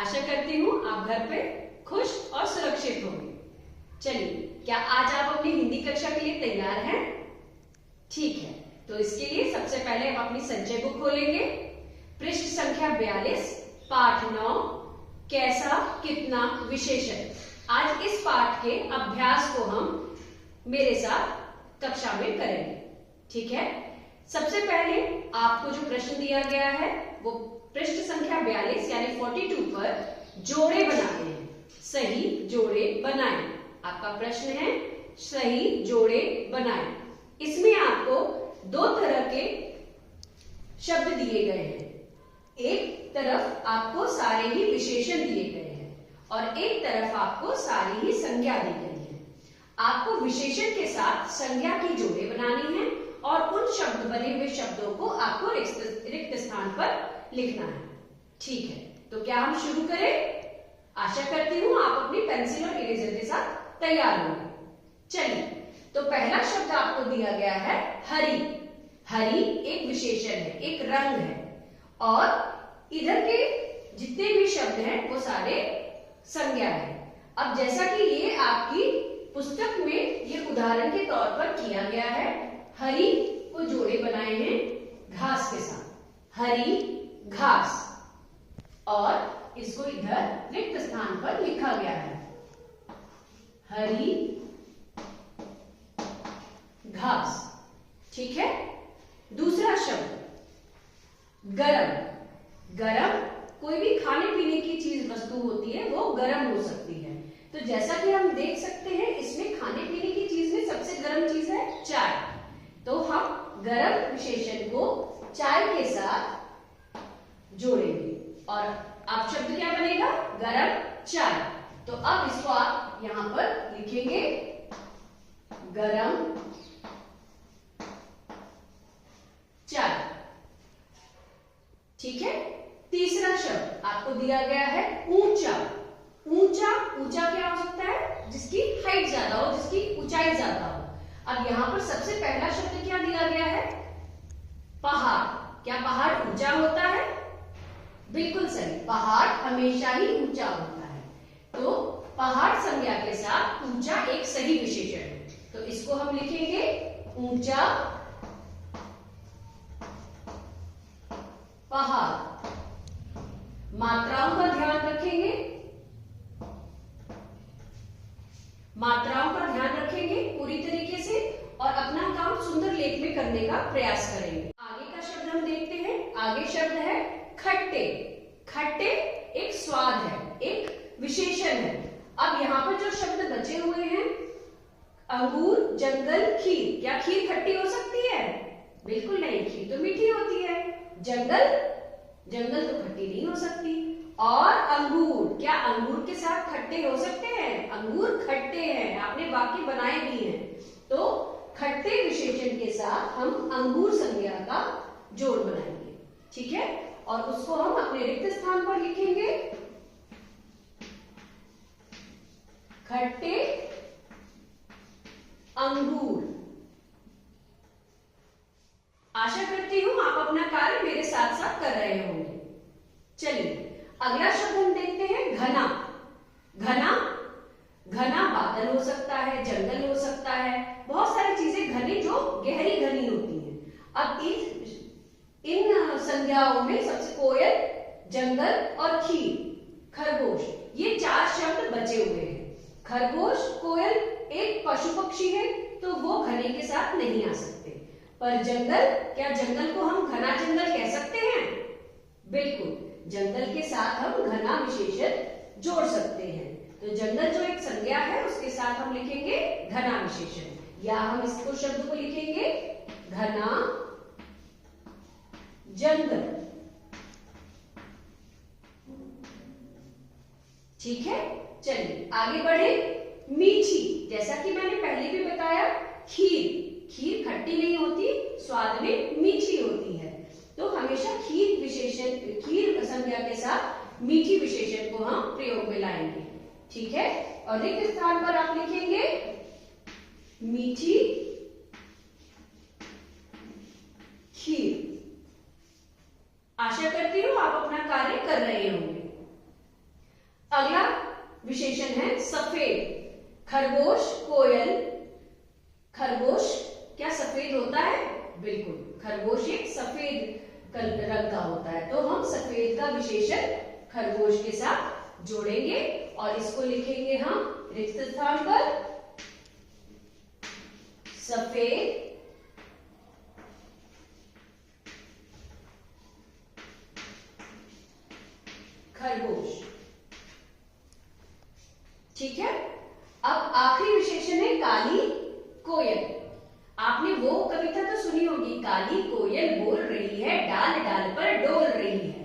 आशा करती हूँ आप घर पे खुश और सुरक्षित होंगे। चलिए, क्या आज आप अपनी हिंदी कक्षा के लिए तैयार हैं? ठीक है, तो इसके लिए सबसे पहले हम अपनी संचय बुक खोलेंगे। पृष्ठ संख्या 42, पाठ 9, कैसा कितना विशेषण। आज इस पाठ के अभ्यास को हम मेरे साथ कक्षा में करेंगे। ठीक है, सबसे पहले आपको जो प्रश्न दिया गया है वो पृष्ठ संख्या 42 यानी 42 पर जोड़े बनाते हैं। सही जोड़े बनाएं। आपका प्रश्न है सही जोड़े बनाएं। इसमें आपको दो तरह के शब्द दिए गए हैं। एक तरफ आपको सारे ही विशेषण दिए गए हैं और एक तरफ आपको सारी ही संज्ञा दी गई है। आपको विशेषण के साथ संज्ञा की जोड़े बनानी है और उन शब्द बने हुए शब्दों को आपको रिक्त स्थान पर लिखना है। ठीक है, तो क्या हम शुरू करें? आशा करती हूं आप अपनी पेंसिल और इरेजर के साथ तैयार होंगे। चलिए, तो पहला शब्द आपको दिया गया है हरी। हरी एक विशेषण है, एक रंग है और इधर के जितने भी शब्द हैं वो सारे संज्ञा है। अब जैसा कि ये आपकी पुस्तक में ये उदाहरण के तौर पर किया गया है, हरी को जोड़े बनाए हैं घास के साथ। हरी घास, और इसको इधर रिक्त स्थान पर लिखा गया है हरी घास। ठीक है, दूसरा शब्द गरम। गरम कोई भी खाने पीने की चीज वस्तु होती है वो गरम हो सकती है। तो जैसा कि हम देख सकते हैं इसमें खाने पीने की चीज में सबसे गर्म चीज है चाय। तो हम गरम विशेषण को चाय के साथ जोड़ेंगे और अब शब्द क्या बनेगा? गरम चाय। तो अब इसको आप यहां पर लिखेंगे गरम चाय। ठीक है, तीसरा शब्द आपको दिया गया है ऊंचा। ऊंचा, ऊंचा क्या हो सकता है? जिसकी हाइट ज्यादा हो, जिसकी ऊंचाई ज्यादा हो। अब यहां पर सबसे पहला शब्द क्या दिया गया है? पहाड़। क्या पहाड़ ऊंचा होता है? बिल्कुल सही, पहाड़ हमेशा ही ऊंचा होता है। तो पहाड़ संज्ञा के साथ ऊंचा एक सही विशेषण है, तो इसको हम लिखेंगे ऊंचा पहाड़। मात्राओं का ध्यान रखेंगे, मात्राओं का ध्यान रखेंगे पूरी तरीके से और अपना काम सुंदर लेख में करने का प्रयास करेंगे। आगे का शब्द हम देखते हैं। आगे शब्द है खट्टे। खट्टे एक स्वाद है, एक विशेषण है। अब यहाँ पर जो शब्द बचे हुए हैं अंगूर, जंगल, खीर। क्या खीर खट्टी हो सकती है? बिल्कुल नहीं, खीर तो मीठी होती है। जंगल, जंगल तो खट्टी नहीं हो सकती। और अंगूर, क्या अंगूर के साथ खट्टे हो सकते हैं? अंगूर खट्टे हैं, आपने वाक्य बनाए भी हैं। तो खट्टे विशेषण के साथ हम अंगूर संज्ञा का जोड़ बनाएंगे। ठीक है, और उसको हम अपने रिक्त स्थान पर लिखेंगे खट्टे अंगूर। आशा करती हूं आप अपना कार्य मेरे साथ साथ कर रहे होंगे। चलिए, अगला शब्द हम देखते हैं घना। घना, घना बादल हो सकता है, जंगल हो सकता है, बहुत सारी चीजें घनी जो गहरी घनी होती हैं। अब इन संज्ञाओं में सबसे कोयल, जंगल और खीर, खरगोश, ये चार शब्द बचे हुए हैं। खरगोश, कोयल एक पशु पक्षी है तो वो घने के साथ नहीं आ सकते। पर जंगल, क्या जंगल को हम घना जंगल कह सकते हैं? बिल्कुल, जंगल के साथ हम घना विशेषण जोड़ सकते हैं। तो जंगल जो एक संज्ञा है उसके साथ हम लिखेंगे घना विशेषण, या हम इसको शब्द को लिखेंगे घना जंगल। ठीक है, चलिए आगे बढ़े। मीठी, जैसा कि मैंने पहले भी बताया, खीर, खीर खट्टी नहीं होती, स्वाद में मीठी होती है। तो हमेशा खीर विशेषण, खीर संज्ञा के साथ मीठी विशेषण को हम प्रयोग में लाएंगे। ठीक है, और रिक्त स्थान पर आप लिखेंगे मीठी खीर। आशा करती हूं आप अपना कार्य कर रहे होंगे। अगला विशेषण है सफेद। खरगोश, कोयल। खरगोश क्या सफेद होता है? बिल्कुल, खरगोश एक सफेद रंग का होता है, तो हम सफेद का विशेषण खरगोश के साथ जोड़ेंगे और इसको लिखेंगे हम रिक्त स्थान पर सफेद खरगोश। ठीक है। अब आखिरी विशेषण है काली कोयल। आपने वो कविता तो सुनी होगी, काली कोयल बोल रही है, डाल डाल पर डोल रही है।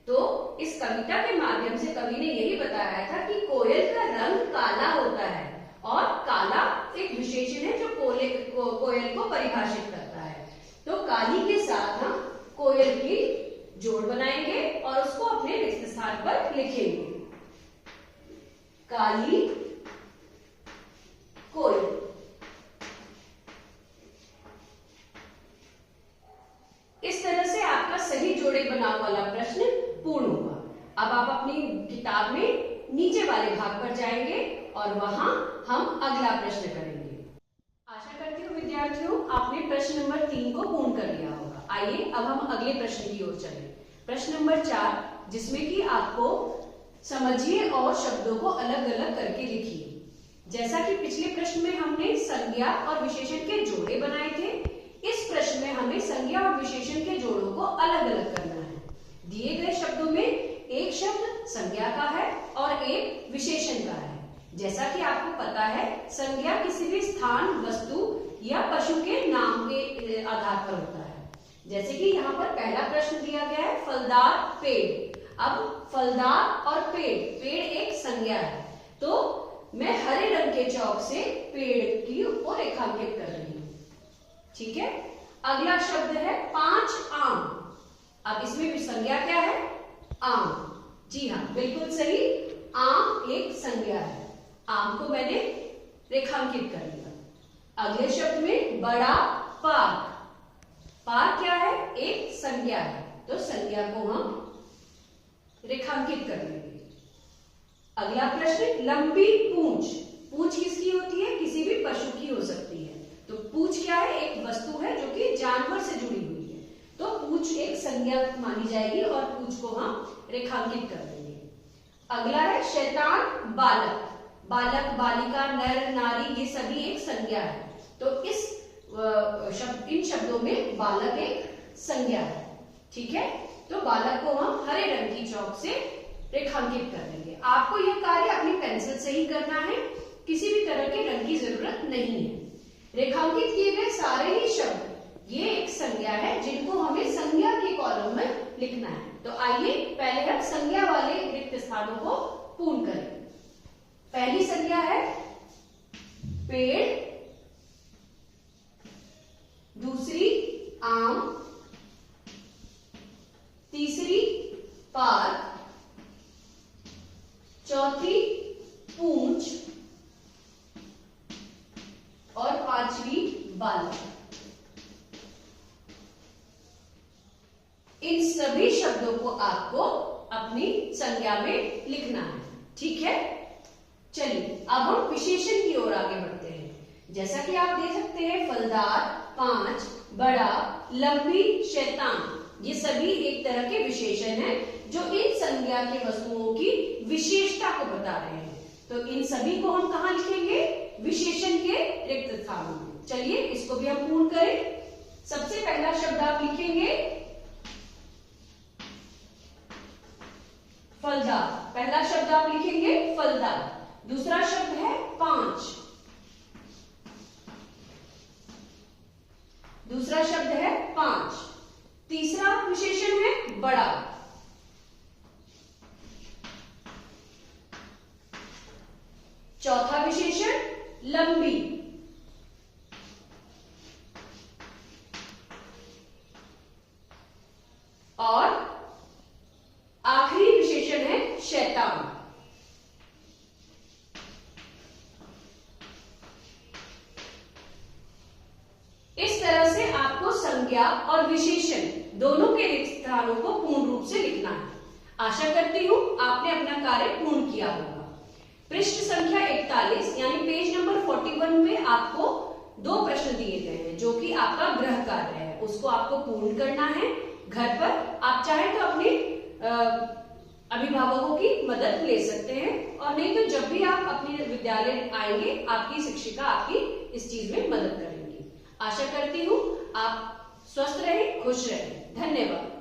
तो इस कविता के माध्यम से कवि ने यही बताया था कि कोयल का रंग काला होता है और काला एक विशेषण है जो कोयल को परिभाषित करता है। तो काली के साथ हम कोयल की जोड़ बनाएंगे और उसको अपने रिक्त स्थान पर लिखेंगे। काली कोयल। इस तरह से आपका सही जोड़े बनाव वाला प्रश्न पूर्ण हुआ। अब आप अपनी किताब में नीचे वाले भाग पर जाएंगे और वहां हम अगला प्रश्न करेंगे। आशा करती हूँ विद्यार्थियों आपने प्रश्न नंबर 3 को पूर्ण कर लिया होगा। आइए अब हम अगले प्रश्न की ओर चलें। प्रश्न नंबर 4, जिसमें कि आपको समझिए और शब्दों को अलग अलग करके लिखिए। जैसा कि पिछले प्रश्न में हमने संज्ञा और विशेषण के जोड़े बनाए थे, इस प्रश्न में हमें संज्ञा और विशेषण के जोड़ों को अलग अलग करना है। दिए गए शब्दों में एक शब्द संज्ञा का है और एक विशेषण का है। जैसा कि आपको पता है, संज्ञा किसी भी स्थान, वस्तु या पशु के नाम के आधार पर होता है। जैसे कि यहाँ पर पहला प्रश्न दिया गया है फलदार पेड़। अब फलदार और पेड़ एक संज्ञा है, तो मैं हरे रंग के चौक से पेड़ की को रेखांकित कर रही हूँ। ठीक है। अगला शब्द है 5 आम। अब इसमें भी संज्ञा क्या है? आम। जी हाँ, बिल्कुल सही, आम एक संज्ञा है। आम को मैंने रेखांकित कर लिया। अगले शब्द में बड़ा पार्क। पार्क क्या है? एक संज्ञा है, तो संज्ञा को हम रेखांकित कर लेंगे। अगला प्रश्न लंबी पूंछ। पूंछ किसकी होती है? किसी भी पशु की हो सकती है। तो पूंछ क्या है? एक वस्तु है जो कि जानवर से जुड़ी हुई है, तो पूंछ एक संज्ञा मानी जाएगी और पूंछ को हम रेखांकित कर देंगे। अगला है शैतान बालक। बालक, बालिका, नर, नारी, ये सभी एक संज्ञा है, तो इन शब्दों में बालक एक संज्ञा है। ठीक है। तो बालक को हम हरे रंग की चौक से रेखांकित कर देंगे। आपको यह कार्य अपनी पेंसिल से ही करना है, किसी भी तरह के रंग की जरूरत नहीं है। रेखांकित किए गए सारे ही शब्द ये एक संज्ञा है जिनको हमें संज्ञा के कॉलम में लिखना है। तो आइए पहले हम संज्ञा वाले रिक्त स्थानों को पूर्ण करें। पहली संज्ञा है पेड़, दूसरी आम, तीसरी पार्क, चौथी पूंछ और पांचवी बालक। इन सभी शब्दों को आपको अपनी संज्ञा में लिखना है। ठीक है। चलिए अब हम विशेषण की ओर आगे बढ़ते हैं। जैसा कि आप देख सकते हैं फलदार, 5, बड़ा, लंबी, शैतान, ये सभी एक तरह के विशेषण हैं जो इन संज्ञा के वस्तुओं की विशेषता को बता रहे हैं। तो इन सभी को हम कहाँ लिखेंगे? विशेषण के रिक्त स्थानों में। चलिए इसको भी हम पूर्ण करें। सबसे पहला शब्द आप लिखेंगे फलदार। पहला शब्द आप लिखेंगे फलदार। दूसरा शब्द है 5। दूसरा शब्द है 5। तीसरा विशेषण है बड़ा। चौथा विशेषण लंबी। और आखिरी विशेषण है शैतान। इस तरह से आपको संज्ञा और विशेषण दोनों के रिक्त स्थानों को पूर्ण रूप से लिखना है। आशा करती हूँ आपने अपना कार्य पूर्ण किया होगा। पृष्ठ संख्या 41 यानी पेज नंबर 41 पे आपको 2 प्रश्न दिए गए हैं जो कि आपका गृह कार्य है, उसको आपको पूर्ण करना है घर पर। आप चाहे तो अपने अभिभावकों की मदद ले सकते हैं, और नहीं तो जब भी आप अपने विद्यालय आएंगे आपकी शिक्षिका आपकी इस चीज में मदद करेंगी। आशा करती हूँ आप स्वस्थ रहें, खुश रहें। धन्यवाद।